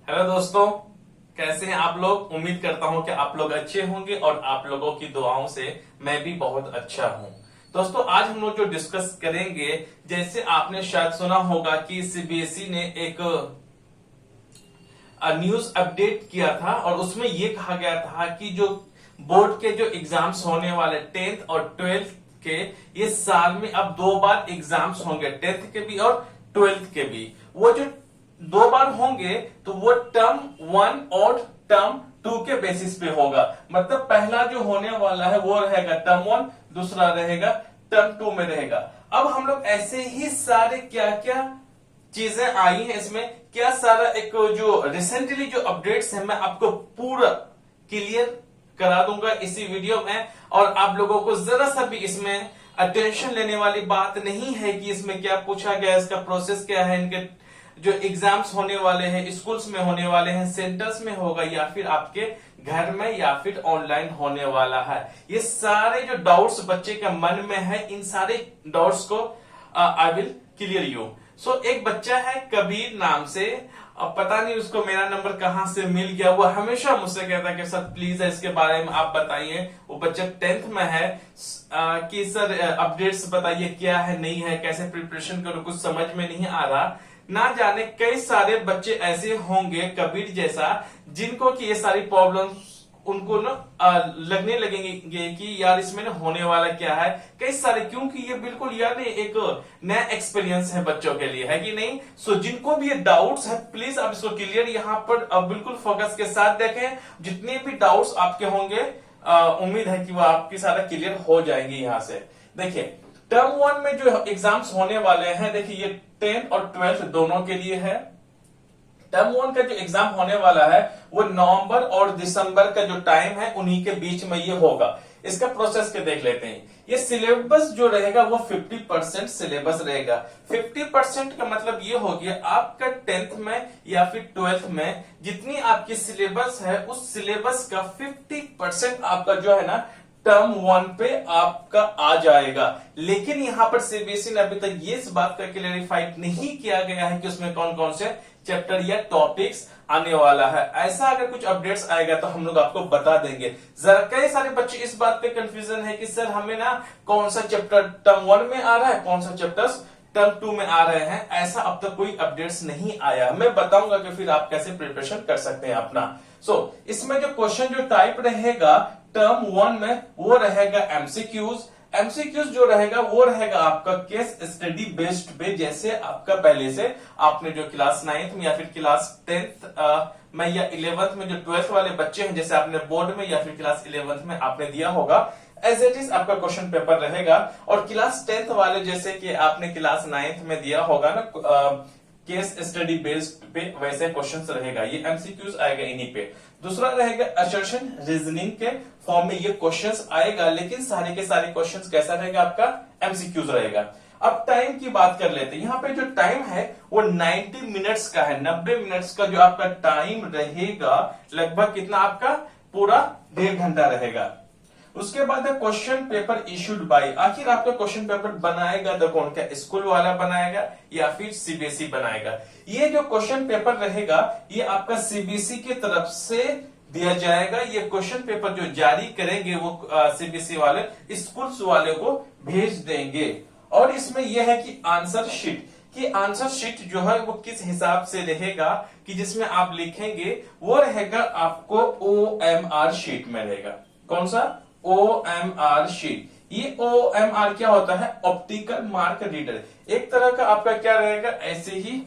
Hello दोस्तों, कैसे हैं आप लोग। उम्मीद करता हूं कि आप लोग अच्छे होंगे और आप लोगों की दुआओं से मैं भी बहुत अच्छा हूं। दोस्तों, आज हम लोग जो डिस्कस करेंगे, जैसे आपने शायद सुना होगा कि सीबीएसई ने एक न्यूज अपडेट किया था और उसमें यह कहा गया था कि जो बोर्ड के जो एग्जाम्स होने वाले 10th और 12th के, ये साल में अब 2 बार एग्जाम्स होंगे, 10th के भी और 12th के भी। वो जो 2 बार होंगे तो वो टर्म 1 और टर्म 2 के बेसिस पे होगा। मतलब पहला जो होने वाला है वो रहेगा टर्म 1, दूसरा रहेगा टर्म 2 में रहेगा। अब हम लोग ऐसे ही सारे क्या क्या चीजें आई हैं इसमें, क्या सारा एक जो रिसेंटली जो अपडेट्स है, मैं आपको पूरा क्लियर करा दूंगा इसी वीडियो में। और आप लोगों को जरा सा भी इसमें अटेंशन लेने वाली बात नहीं है कि इसमें क्या पूछा गया, इसका प्रोसेस क्या है, इनके जो एग्जाम्स होने वाले हैं स्कूल्स में होने वाले हैं, सेंटर्स में होगा या फिर आपके घर में या फिर ऑनलाइन होने वाला है। ये सारे जो डाउट्स बच्चे के मन में है, इन सारे डाउट्स को आई विल क्लियर यू। सो एक बच्चा है कबीर नाम से, अब पता नहीं उसको मेरा नंबर कहां से मिल गया। वो हमेशा मुझसे कहता है कि सर प्लीज इसके बारे में आप बताइए। वो बच्चा 10th में है कि सर अपडेट्स बताइए, क्या है नहीं है, कैसे प्रिपरेशन करूं, कुछ समझ में नहीं आ रहा। ना जाने कई सारे बच्चे ऐसे होंगे कबीर जैसा, जिनको कि ये सारी प्रॉब्लम्स उनको ना लगने लगेंगे कि यार इसमें ना होने वाला क्या है, कई सारे, क्योंकि ये बिल्कुल यार एक नया एक्सपीरियंस है बच्चों के लिए, है कि नहीं। सो जिनको भी ये डाउट्स है प्लीज आप इसको क्लियर यहाँ पर बिल्कुल फोकस के साथ देखें। जितने भी डाउट्स आपके होंगे उम्मीद है कि वो आपके सारा क्लियर हो जाएंगे। यहाँ से देखिए, टर्म 1 में जो एग्जाम्स होने वाले हैं, देखिए ये 10th और 12th दोनों के लिए है। टर्म 1 का जो एग्जाम होने वाला है वो नवंबर और दिसंबर का जो टाइम है उन्हीं के बीच में ये होगा। इसका प्रोसेस के देख लेते हैं। ये सिलेबस जो रहेगा वो 50% सिलेबस रहेगा। 50% का मतलब ये हो गया आपका 10th में या फिर 12th में जितनी आपकी सिलेबस है, उस सिलेबस का 50% आपका जो है ना टर्म 1 पे आपका आ जाएगा। लेकिन यहां पर सीबीएसई ने अभी तक ये इस बात का क्लेरिफाइड नहीं किया गया है कि उसमें कौन कौन से चैप्टर या टॉपिक्स आने वाला है। ऐसा अगर कुछ अपडेट्स आएगा तो हम लोग आपको बता देंगे। जरा कई सारे बच्चे इस बात पे कंफ्यूजन है कि सर हमें ना कौन सा चैप्टर टर्म 1 में आ रहा है, कौन सा चैप्टर्स टर्म 2 में आ रहे हैं। ऐसा अब तक कोई अपडेट्स नहीं आया। मैं बताऊंगा कि फिर आप कैसे प्रिपरेशन कर सकते हैं अपना। इसमें जो क्वेश्चन जो टाइप रहेगा टर्म 1 में वो रहेगा एमसीक्यूज। एमसीक्यूज जो रहेगा वो रहेगा आपका केस स्टडी बेस्ड पे, जैसे आपका पहले से आपने जो क्लास 9th में या फिर क्लास 10th में या 11th में जो 12th वाले बच्चे हैं, जैसे आपने बोर्ड में या फिर क्लास 11th में आपने दिया होगा, एज इट इज आपका क्वेश्चन पेपर रहेगा। और क्लास 10th वाले जैसे कि आपने क्लास 9th में दिया होगा ना केस स्टडी बेस्ड पे, वैसे क्वेश्चंस रहेगा। ये एमसीक्यूज आएगा इन्हीं पे। दूसरा रहेगा असर्शन रीजनिंग के फॉर्म में ये क्वेश्चंस आएगा, लेकिन सारे के सारे क्वेश्चंस कैसा रहेगा आपका एमसीक्यूज रहेगा। अब टाइम की बात कर लेते हैं। यहाँ पे जो टाइम है वो 90 मिनट्स का है। 90 मिनट्स का जो आपका टाइम रहेगा, लगभग कितना आपका पूरा 1.5 घंटा रहेगा। उसके बाद है क्वेश्चन पेपर इश्यूड बाय। आखिर आपका क्वेश्चन पेपर बनाएगा तो कौन, क्या स्कूल वाला बनाएगा या फिर सीबीएसई बनाएगा। ये जो क्वेश्चन पेपर रहेगा ये आपका सीबीएसई की तरफ से दिया जाएगा। ये क्वेश्चन पेपर जो जारी करेंगे वो सीबीएसई वाले स्कूल्स वाले को भेज देंगे। और इसमें यह है कि आंसर शीट कि आंसर शीट जो है वो किस हिसाब से रहेगा कि जिसमें आप लिखेंगे वो रहेगा आपको OMR शीट में रहेगा। कौन सा? OMR sheet. ये OMR क्या होता है? Optical mark reader. एक तरह का आपका क्या रहेगा, ऐसे ही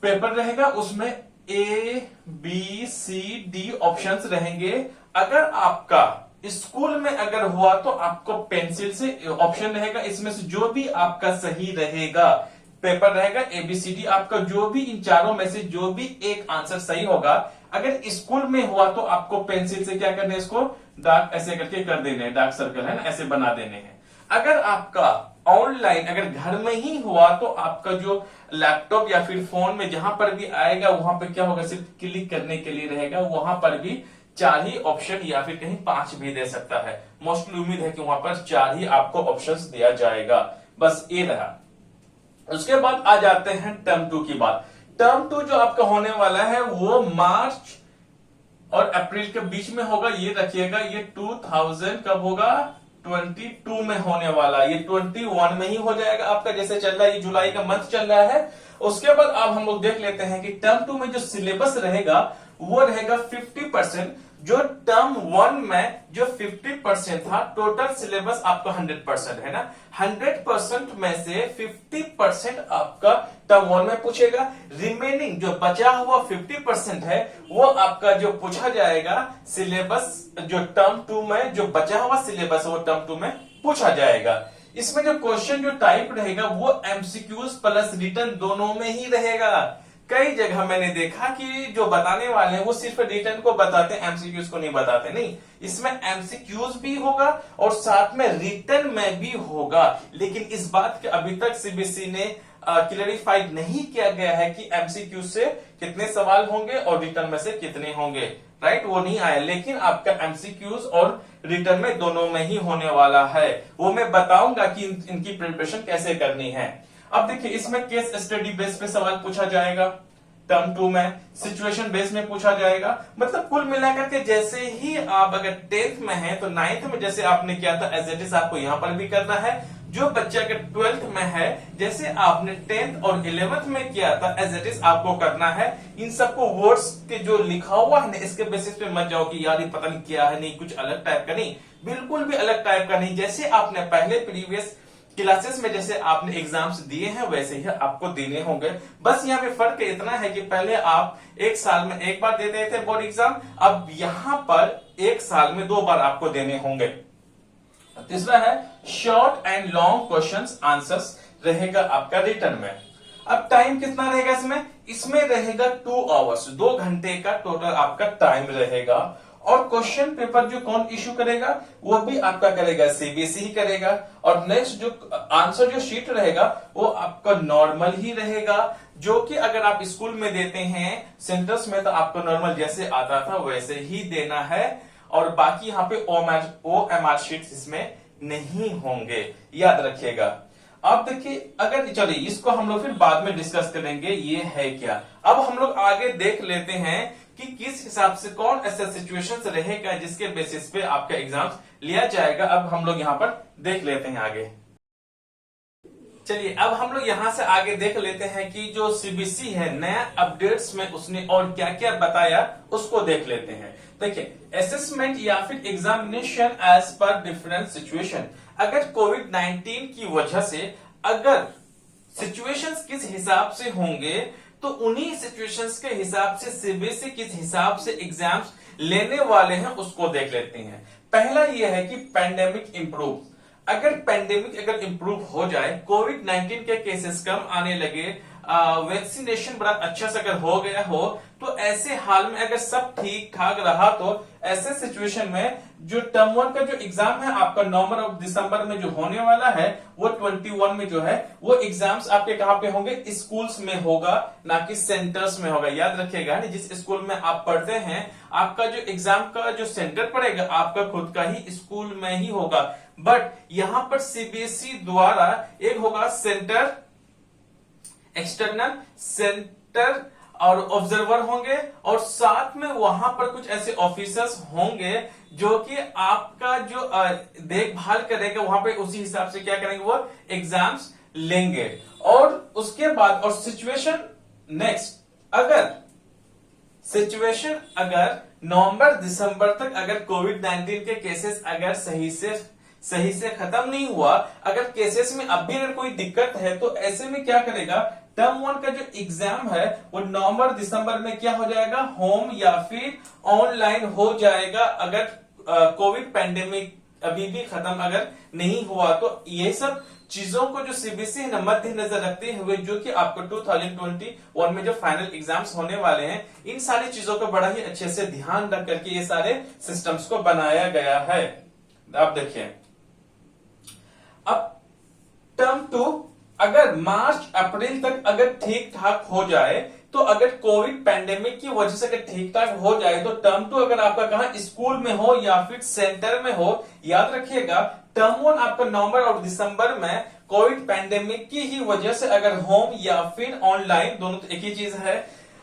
पेपर रहेगा, उसमें ABCD ऑप्शंस रहेंगे। अगर आपका स्कूल में अगर हुआ तो आपको पेंसिल से ऑप्शन रहेगा, इसमें से जो भी आपका सही रहेगा पेपर रहेगा ABCD, आपका जो भी इन चारों में से जो भी एक आंसर सही होगा, अगर स्कूल में हुआ तो आपको पेंसिल से क्या करना है, इसको डार्क ऐसे करके कर देने हैं, डार्क सर्कल है ना, ऐसे बना देने हैं। अगर आपका ऑनलाइन अगर घर में ही हुआ तो आपका जो लैपटॉप या फिर फोन में जहां पर भी आएगा वहां पर क्या होगा, सिर्फ क्लिक करने के लिए रहेगा। वहां पर भी 4 ही ऑप्शन या फिर कहीं 5 भी दे सकता है। मोस्टली उम्मीद है कि वहां पर 4 ही आपको ऑप्शंस दिया जाएगा। बस ये रहा। उसके बाद आ जाते हैं टर्म 2 की बात। टर्म 2 जो आपका होने वाला है वो मार्च और अप्रैल के बीच में होगा। ये रखिएगा, ये 2000 कब होगा, 22 में होने वाला। ये 21 में ही हो जाएगा आपका, जैसे चल रहा है, ये जुलाई का मंथ चल रहा है। उसके बाद अब हम लोग देख लेते हैं कि टर्म 2 में जो सिलेबस रहेगा वो रहेगा 50%। जो टर्म 1 में जो 50% था, टोटल सिलेबस आपका 100% है ना। 100% में से 50% आपका टर्म 1 में पूछेगा। रिमेनिंग जो बचा हुआ 50% है वो आपका जो पूछा जाएगा सिलेबस, जो टर्म 2 में जो बचा हुआ सिलेबस है वो टर्म 2 में पूछा जाएगा। इसमें जो क्वेश्चन जो टाइप रहेगा वो एमसीक्यूज प्लस रिटन दोनों में ही रहेगा। कई जगह मैंने देखा कि जो बताने वाले हैं वो सिर्फ रिटन को बताते हैं, एमसीक्यूज को नहीं बताते। नहीं, इसमें एमसीक्यूज भी होगा और साथ में रिटन में भी होगा। लेकिन इस बात के अभी तक सीबीएसई ने क्लैरिफाइड नहीं किया गया है कि एमसीक्यू से कितने सवाल होंगे और रिटन में से कितने होंगे, राइट, वो नहीं आया। लेकिन आपका एमसीक्यूज और रिटन में दोनों में ही होने वाला है। वो मैं बताऊंगा कि इनकी प्रिपरेशन कैसे करनी है। अब देखिए, इसमें केस स्टडी बेस पे सवाल पूछा जाएगा, टर्म 2 में सिचुएशन बेस में पूछा जाएगा। मतलब कुल मिलाकर के जैसे ही आप अगर 10th में हैं तो 9th में जैसे आपने किया था एज इट इज आपको यहां पर भी करना है। जो बच्चा अगर 12th में है जैसे आपने 10th और 11th में किया था एज इट इज आपको करना है। इन सबको वर्ड्स के जो लिखा हुआ है ना इसके बेसिस पे मत जाओ कि यार ये पता नहीं क्या है, नहीं कुछ अलग टाइप का, नहीं, बिल्कुल भी अलग टाइप का नहीं। जैसे आपने पहले प्रीवियस क्लासेस में जैसे आपने एग्जाम्स दिए हैं वैसे ही आपको देने होंगे। बस यहाँ पे फर्क इतना है कि पहले आप एक साल में एक बार देते थे बोर्ड एग्जाम, अब यहां पर एक साल में 2 बार आपको देने होंगे। तीसरा है short and long questions answers रहेगा आपका रिटर्न में। अब टाइम कितना रहेगा इसमें रहेगा 2 आवर्स, 2 घंटे का टोटल आपका टाइम रहेगा। और क्वेश्चन पेपर जो कौन इश्यू करेगा वो भी आपका करेगा सीबीएसई ही करेगा। और नेक्स्ट जो आंसर जो शीट रहेगा वो आपका नॉर्मल ही रहेगा, जो कि अगर आप स्कूल में देते हैं सेंटर्स में तो आपको नॉर्मल जैसे आता था वैसे ही देना है। और बाकी यहाँ पे ओएमआर शीट्स इसमें नहीं होंगे, याद रखिएगा। अब देखिए, अगर चलिए इसको हम लोग फिर बाद में डिस्कस करेंगे ये है क्या। अब हम लोग आगे देख लेते हैं कि किस हिसाब से कौन ऐसा सिचुएशंस रहेगा जिसके बेसिस पे आपका एग्जाम लिया जाएगा। अब हम लोग यहाँ पर देख लेते हैं आगे। चलिए अब हम लोग यहां से आगे देख लेते हैं कि जो सीबीएसई है नया अपडेट्स में उसने और क्या क्या बताया उसको देख लेते हैं। देखिए, असेसमेंट या फिर examination as per different situation. अगर कोविड-19 की वजह से अगर सिचुएशंस किस हिसाब से होंगे तो उन्हीं सिचुएशंस के हिसाब से सीबीएसई किस हिसाब से एग्जाम्स लेने वाले हैं उसको देख लेते हैं। पहला यह है कि पैंडेमिक इंप्रूव। अगर पैंडेमिक अगर इंप्रूव हो जाए, कोविड-19 के केसेस कम आने लगे, वैक्सीनेशन बड़ा अच्छा से अगर हो गया हो, तो ऐसे हाल में अगर सब ठीक ठाक रहा तो ऐसे सिचुएशन में जो टर्म 1 का जो एग्जाम है आपका नवंबर और दिसंबर में जो होने वाला है वो 21 में जो है वो एग्जाम्स आपके कहां पे होंगे, स्कूल्स में होगा, ना कि सेंटर्स में होगा। याद रखिएगा, जिस स्कूल में आप पढ़ते हैं आपका जो एग्जाम का जो सेंटर पड़ेगा आपका खुद का ही स्कूल में ही होगा। बट यहां पर सीबीएसई द्वारा एक होगा सेंटर, एक्सटर्नल सेंटर और ऑब्जर्वर होंगे, और साथ में वहां पर कुछ ऐसे ऑफिसर्स होंगे जो कि आपका जो देखभाल करेगा, वहां पे उसी हिसाब से क्या करेंगे वो एग्जाम्स लेंगे। और उसके बाद और सिचुएशन नेक्स्ट, अगर सिचुएशन अगर नवंबर दिसंबर तक अगर कोविड-19 के केसेस अगर सही से खत्म नहीं हुआ, अगर केसेस में अब भी अगर कोई दिक्कत है तो ऐसे में क्या करेगा, टर्म 1 का जो एग्जाम है वो नवंबर दिसंबर में क्या हो जाएगा, होम या फिर ऑनलाइन हो जाएगा। अगर कोविड पैंडेमिक अभी भी खत्म अगर नहीं हुआ तो ये सब चीजों को जो सीबीएसई ने मद्देनजर रखते हुए जो कि आपको 2021 में जो फाइनल एग्जाम्स होने वाले हैं, इन सारी चीजों को बड़ा ही अच्छे से ध्यान रख करके ये सारे सिस्टम्स को बनाया गया है। आप देखिए, अब टर्म 2 अगर मार्च अप्रैल तक अगर ठीक ठाक हो जाए तो अगर कोविड पैंडेमिक की वजह से अगर ठीक ठाक हो जाए तो टर्म 2 अगर आपका कहां स्कूल में हो या फिर सेंटर में हो, याद रखिएगा टर्म 1 आपका नवंबर और दिसंबर में कोविड पैंडेमिक की ही वजह से अगर होम या फिर ऑनलाइन, दोनों तो एक ही चीज है,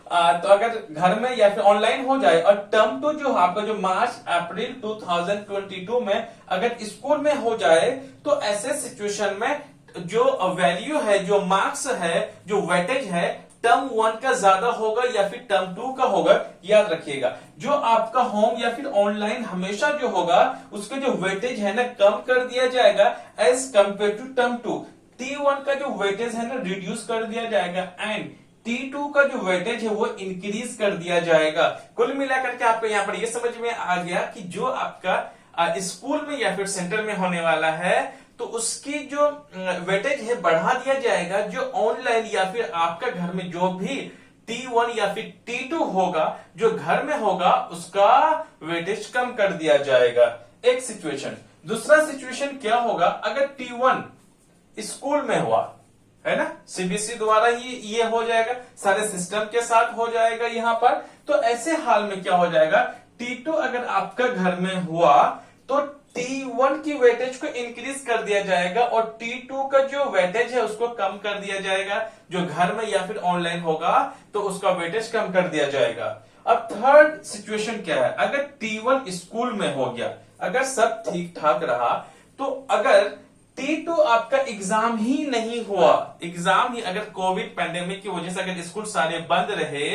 तो अगर घर में या फिर ऑनलाइन हो जाए, और टर्म 2 जो आपका जो मार्च अप्रैल 2022 में अगर स्कूल में हो जाए, तो ऐसे सिचुएशन में जो वैल्यू है, जो मार्क्स है, जो वेटेज है, टर्म 1 का ज्यादा होगा या फिर टर्म 2 का होगा। याद रखिएगा, जो आपका होम या फिर ऑनलाइन हमेशा जो होगा उसका जो वेटेज है ना कम कर दिया जाएगा as compare to term 2। T1 का जो वेटेज है ना रिड्यूस कर दिया जाएगा एंड T2 का जो वेटेज है वो इंक्रीज कर दिया जाएगा। कुल मिलाकर के आपको यहाँ पर ये समझ में आ गया कि जो आपका स्कूल में या फिर सेंटर में होने वाला है तो उसकी जो वेटेज है बढ़ा दिया जाएगा, जो ऑनलाइन या फिर आपका घर में जो भी T1 या फिर T2 होगा जो घर में होगा उसका वेटेज कम कर दिया जाएगा। एक सिचुएशन। दूसरा सिचुएशन क्या होगा, अगर T1 स्कूल में हुआ है ना, सीबीएसई द्वारा ही ये हो जाएगा, सारे सिस्टम के साथ हो जाएगा यहाँ पर, तो ऐसे हाल में क्या हो जाएगा, T2 अगर आपका घर में हुआ तो T1 की वेटेज को इंक्रीज कर दिया जाएगा और T2 का जो वेटेज है उसको कम कर दिया जाएगा। जो घर में या फिर ऑनलाइन होगा तो उसका वेटेज कम कर दिया जाएगा। अब थर्ड सिचुएशन क्या है, अगर T1 स्कूल में हो गया, अगर सब ठीक ठाक रहा, तो अगर T2 आपका एग्जाम ही नहीं हुआ, एग्जाम ही अगर कोविड पैंडेमिक की वजह से अगर स्कूल सारे बंद रहे,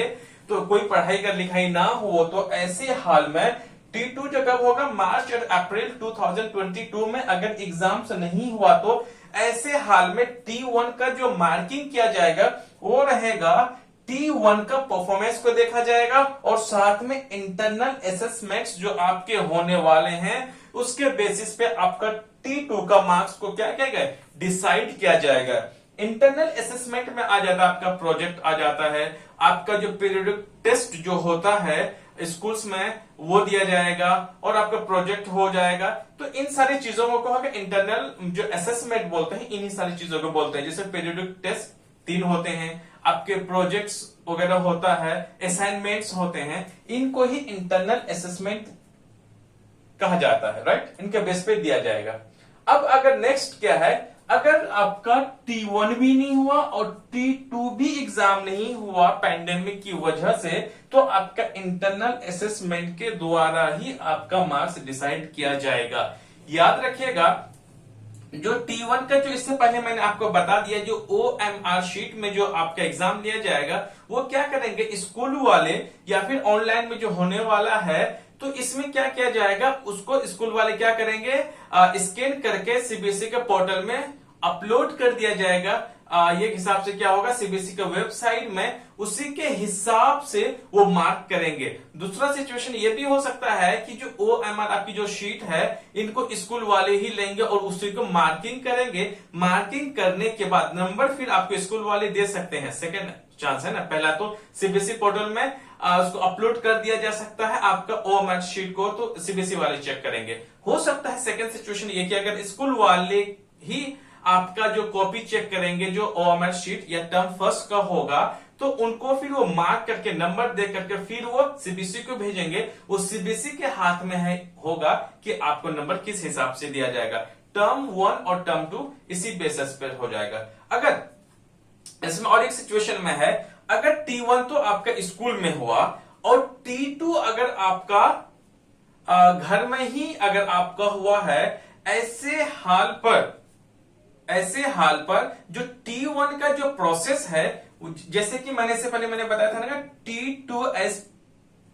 तो कोई पढ़ाई कर लिखाई ना हो, तो ऐसे हाल में T2 जो कब होगा, मार्च और अप्रैल 2022 में अगर एग्जाम्स नहीं हुआ, तो ऐसे हाल में T1 का जो मार्किंग किया जाएगा वो रहेगा, T1 का परफॉर्मेंस को देखा जाएगा और साथ में इंटरनल असेसमेंट्स जो आपके होने वाले हैं उसके बेसिस पे आपका T2 का मार्क्स को क्या कहेगा, डिसाइड किया जाएगा। इंटरनल असेसमेंट में आ जाता है आपका प्रोजेक्ट आ जाता है, आपका जो पीरियडिक टेस्ट जो होता है स्कूल्स में वो दिया जाएगा और आपका प्रोजेक्ट हो जाएगा। तो इन सारी चीजों को होगा इंटरनल जो असेसमेंट बोलते हैं, इन्हीं सारी चीजों को बोलते हैं। जैसे पीरियडिक टेस्ट 3 होते हैं, आपके प्रोजेक्ट्स वगैरह होता है, असाइनमेंट्स होते हैं, इनको ही इंटरनल असेसमेंट कहा जाता है, राइट। इनके बेस पे दिया जाएगा। अब अगर नेक्स्ट क्या है, अगर आपका T1 भी नहीं हुआ और T2 भी एग्जाम नहीं हुआ पैंडेमिक की वजह से, तो आपका इंटरनल असेसमेंट के द्वारा ही आपका मार्क्स डिसाइड किया जाएगा। याद रखिएगा, जो T1 का जो इससे पहले मैंने आपको बता दिया, जो OMR शीट में जो आपका एग्जाम लिया जाएगा वो क्या करेंगे, स्कूल वाले या फिर ऑनलाइन में जो होने वाला है, तो इसमें क्या किया जाएगा, उसको स्कूल वाले क्या करेंगे, स्कैन करके सीबीएसई के पोर्टल में अपलोड कर दिया जाएगा। ये हिसाब से क्या होगा, सीबीएसई के वेबसाइट में उसी के हिसाब से वो मार्क करेंगे। दूसरा सिचुएशन ये भी हो सकता है कि जो OMR आपकी जो शीट है इनको स्कूल वाले ही लेंगे और उसी को मार्किंग करेंगे। मार्किंग करने के बाद नंबर फिर आपको स्कूल वाले दे सकते हैं, सेकेंड चांस है ना। पहला तो सीबीएसई पोर्टल में उसको अपलोड कर दिया जा सकता है आपका OMR शीट को, तो सीबीएसई वाले चेक करेंगे। हो सकता है सेकेंड सिचुएशन ये कि अगर स्कूल वाले ही आपका जो कॉपी चेक करेंगे, जो OMR शीट या टर्म फर्स्ट का होगा, तो उनको फिर वो मार्क करके नंबर दे करके फिर वो सीबीएसई को भेजेंगे। वो सीबीएसई के हाथ में है होगा कि आपको नंबर किस हिसाब से दिया जाएगा। टर्म 1 और टर्म 2 इसी बेसिस पर हो जाएगा। अगर इसमें और एक सिचुएशन में है, अगर T1 तो आपका स्कूल में हुआ और T2 अगर आपका घर में ही अगर आपका हुआ है, ऐसे हाल पर जो T1 का जो प्रोसेस है, जैसे कि मैंने इससे पहले मैंने बताया था ना, T2S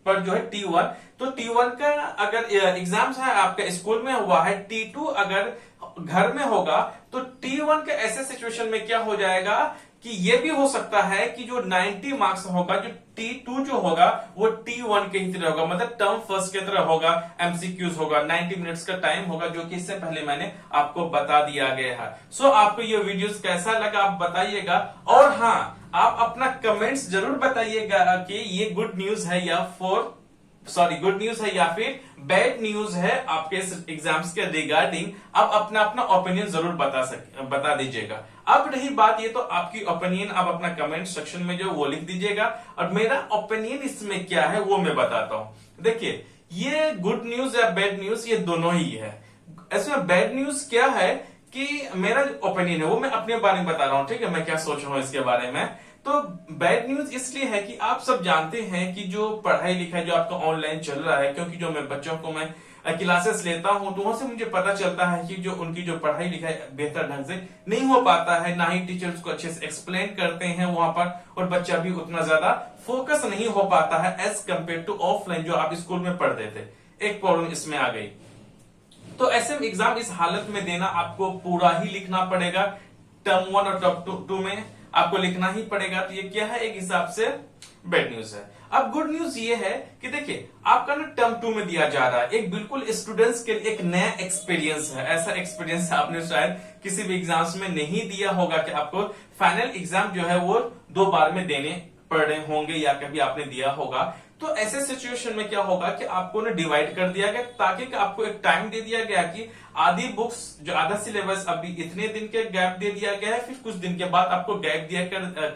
पर जो है T1, तो T1 का अगर एग्जाम्स है आपका स्कूल में हुआ है, T2 अगर घर में होगा, तो T1 के ऐसे सिचुएशन में क्या हो जाएगा कि ये भी हो सकता है कि जो 90 मार्क्स होगा, जो T2 जो होगा वो T1 के ही तरह होगा, मतलब टर्म फर्स्ट के तरह होगा, MCQs होगा, 90 मिनट्स का टाइम होगा, जो कि इससे पहले मैंने आपको बता दिया गया है। सो आपको ये वीडियोस कैसा लगा आप बताइएगा, और हाँ आप अपना कमेंट्स जरूर बताइएगा कि ये गुड न्यूज है गुड न्यूज है या फिर बैड न्यूज है आपके एग्जाम्स के रिगार्डिंग। आप अपना अपना ओपिनियन जरूर बता दीजिएगा। अब रही बात, ये तो आपकी ओपिनियन आप अपना कमेंट सेक्शन में जो वो लिख दीजिएगा, और मेरा ओपिनियन इसमें क्या है वो मैं बताता हूं। देखिए, ये गुड न्यूज या बैड न्यूज ये दोनों ही है। इसमें बैड न्यूज क्या है कि मेरा ओपिनियन है वो मैं अपने बारे में बता रहा हूँ, ठीक है, मैं क्या सोच रहा हूँ इसके बारे में। तो बैड न्यूज इसलिए है कि आप सब जानते हैं कि जो पढ़ाई लिखाई जो आपका ऑनलाइन चल रहा है, क्योंकि जो मैं बच्चों को मैं क्लासेस लेता हूं तो वहां से मुझे पता चलता है कि जो उनकी जो पढ़ाई लिखाई बेहतर ढंग से नहीं हो पाता है, ना ही टीचर्स को अच्छे से एक्सप्लेन करते हैं वहां पर, और बच्चा भी उतना ज्यादा फोकस नहीं हो पाता है एज कम्पेयर टू ऑफलाइन जो आप स्कूल में पढ़ते थे। एक प्रॉब्लम इसमें आ गई। तो ऐसे में एग्जाम इस हालत में देना आपको पूरा ही लिखना पड़ेगा, टर्म 1 और टर्म 2 में आपको लिखना ही पड़ेगा। तो ये क्या है, एक हिसाब से बैड न्यूज है। अब गुड न्यूज ये है कि देखिए आपका ना टर्म 2 में दिया जा रहा है एक बिल्कुल स्टूडेंट्स के लिए एक नया एक्सपीरियंस है। ऐसा एक्सपीरियंस आपने शायद किसी भी एग्जाम्स में नहीं दिया होगा कि आपको फाइनल एग्जाम जो है वो 2 बार में देने पड़ रहे होंगे या कभी आपने दिया होगा। तो ऐसे सिचुएशन में क्या होगा कि आपको ना डिवाइड कर दिया गया, ताकि आपको एक टाइम दे दिया गया कि आधी बुक्स जो आधा सिलेबस अभी इतने दिन के गैप दे दिया गया है, फिर कुछ दिन के बाद आपको गैप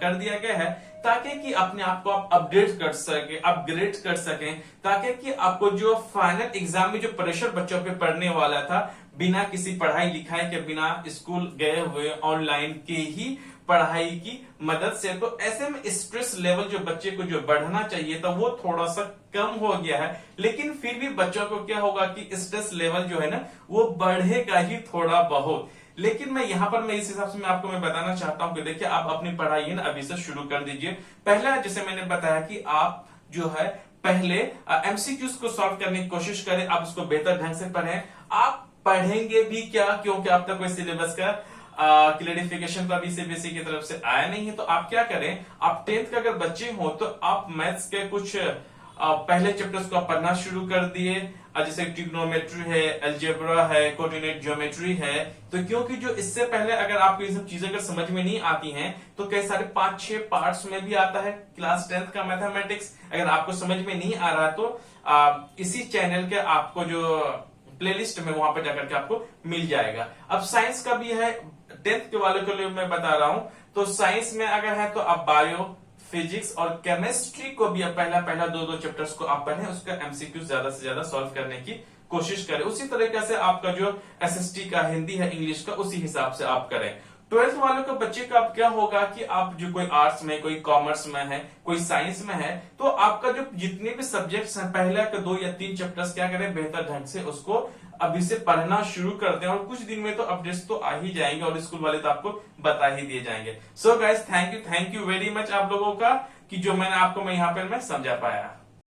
कर दिया गया है, ताकि कि अपने आप को आप अपडेट कर सके, अपग्रेड कर सकें, ताकि कि आपको जो फाइनल एग्जाम में जो प्रेशर बच्चों पे पड़ने वाला था बिना किसी पढ़ाई लिखाई के, बिना स्कूल गए हुए, ऑनलाइन के ही पढ़ाई की मदद से, तो ऐसे में स्ट्रेस लेवल जो बच्चे को जो बढ़ना चाहिए था वो थोड़ा सा कम हो गया है। लेकिन फिर भी बच्चों को क्या होगा कि स्ट्रेस लेवल जो है ना वो बढ़ेगा ही थोड़ा बहुत। लेकिन मैं यहाँ पर मैं इस हिसाब से मैं आपको मैं बताना चाहता हूँ कि देखिए आप अपनी पढ़ाई है ना अभी से शुरू कर दीजिए। पहला जैसे मैंने बताया कि आप जो है पहले एमसीक्यूज को सॉल्व करने की कोशिश करें, आप उसको बेहतर ढंग से पढ़ें। आप पढ़ेंगे भी क्या, क्योंकि अब तक कोई सिलेबस का क्लेरिफिकेशन तो अभी सीबीएसई की तरफ से आया नहीं है। तो आप क्या करें, आप 10th के अगर बच्चे हो तो आप मैथ्स के कुछ पहले चैप्टर्स को आप पढ़ना शुरू कर दिए, जैसे ट्रिग्नोमेट्री है, अलजेब्रा है, कोऑर्डिनेट ज्योमेट्री है। तो क्योंकि जो इससे पहले अगर आपको ये सब चीजें अगर समझ में नहीं आती हैं तो कई सारे 5-6 पार्ट्स में भी आता है क्लास 10th का मैथमेटिक्स। अगर आपको समझ में नहीं आ रहा तो इसी चैनल के आपको जो प्लेलिस्ट में वहां पर जाकर के आपको मिल जाएगा। अब साइंस का भी है 10th के वालों के लिए मैं बता रहा हूं। तो साइंस में अगर है तो आप बायो, फिजिक्स और केमिस्ट्री को भी पहला 2 चैप्टर्स को आप पढ़ें, उसका एमसीक्यू ज्यादा से ज्यादा सॉल्व करने की कोशिश करें। उसी तरीके से आपका जो एसएसटी का हिंदी है, इंग्लिश का, उसी हिसाब से आप करें। 12th वालों के बच्चे का अब क्या होगा कि आप जो कोई आर्ट्स में, कोई कॉमर्स में है, कोई साइंस में है, तो आपका जो जितने भी सब्जेक्ट्स हैं पहले के 2 या 3 चैप्टर्स क्या करें, बेहतर ढंग से उसको अभी से पढ़ना शुरू कर दें, और कुछ दिन में तो अपडेट्स तो आ ही जाएंगे और स्कूल वाले तो आपको बता ही दिए जाएंगे। So guys thank you very much आप लोगों का कि जो मैंने आपको मैं यहाँ पर मैं समझा पाया।